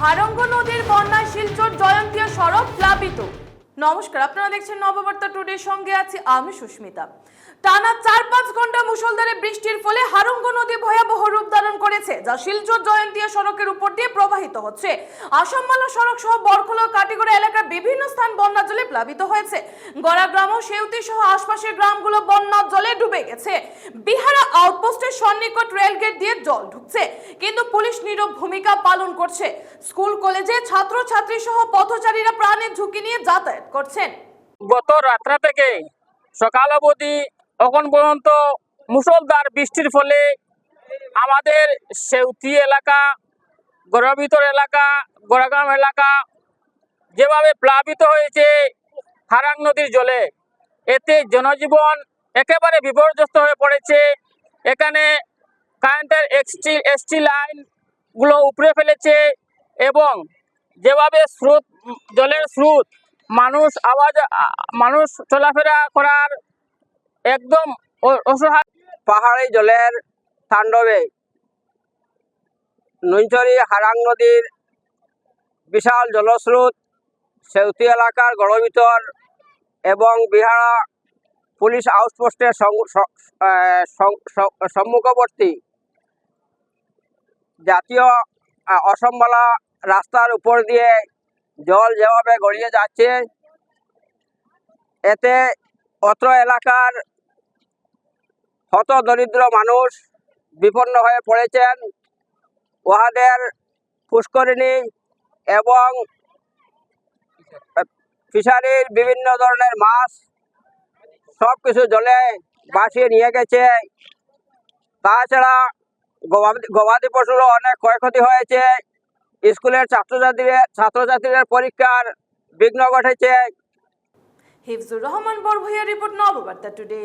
হারঙ্গ নদীর বন্যায় শিলচর জয়ন্তীয় সড়ক প্লাবিত। নমস্কার, আপনারা দেখছেন নববার্তা টুডের সঙ্গে আছি আমি সুস্মিতা। টানা 4-5 ঘন্টা মুষলধারে বৃষ্টির ফলে হারঙ্গ নদী ভয়াবহ রূপ ধারণ করেছে, যা শিলচর জয়ন্তীয় সড়কের উপর দিয়ে প্রবাহিত হচ্ছে। আসামমালা সড়ক সহ বরখলা ও কাটিগড়া এলাকার বিভিন্ন স্থান বন্যা জলে প্লাবিত হয়েছে। গড়াগ্রাম ও সেউতি সহ আশপাশের গ্রামগুলো বন্যার জলে ডুবে গেছে। বিহারা আউটপোস্টের সন্নিকট রেলগেট দিয়ে জল ঢুকছে, কিন্তু পুলিশ নীরব ভূমিকা পালন করছে। স্কুল কলেজে ছাত্রছাত্রী সহ পথচারীরা প্রাণের ঝুঁকি নিয়ে যাতায়াত করছেন। গত রাত্রা থেকে সকাল অবধি এখন পর্যন্ত মুষলধার বৃষ্টির ফলে আমাদের সেউতি এলাকা, গড়াভিতর এলাকা, গড়াগ্রাম এলাকা যেভাবে প্লাবিত হয়েছে হারাং নদীর জলে, এতে জনজীবন একেবারে বিপর্যস্ত হয়ে পড়েছে। এখানে কারেন্টের এসটি লাইনগুলো উপড়ে ফেলেছে এবং যেভাবে স্রোত, জলের স্রোত, মানুষ চলাফেরা করার একদম অসহায়। পাহাড়ি জলের তাণ্ডবে নৈঞ্চরি হারাং নদীর বিশাল জলস্রোত সেউতি এলাকার গড়ভিতর এবং বিহারা পুলিশ আউটপোস্টের সম্মুখবর্তী জাতীয় অসমবালা রাস্তার উপর দিয়ে জল যেভাবে গড়িয়ে যাচ্ছে, এতে অত্র এলাকার হতদরিদ্র মানুষ বিপন্ন হয়ে পড়েছেন। উহাদের পুষ্করিণী এবং ফিশারির বিভিন্ন ধরনের মাছ সব কিছু জলে ভাসিয়ে নিয়ে গেছে। তাছাড়া গবাদি পশুরও অনেক ক্ষয়ক্ষতি হয়েছে। স্কুলের ছাত্রছাত্রীদের পরীক্ষার বিঘ্ন ঘটেছে। Hifzur Rahman Barbhuiya report, Nababarta today.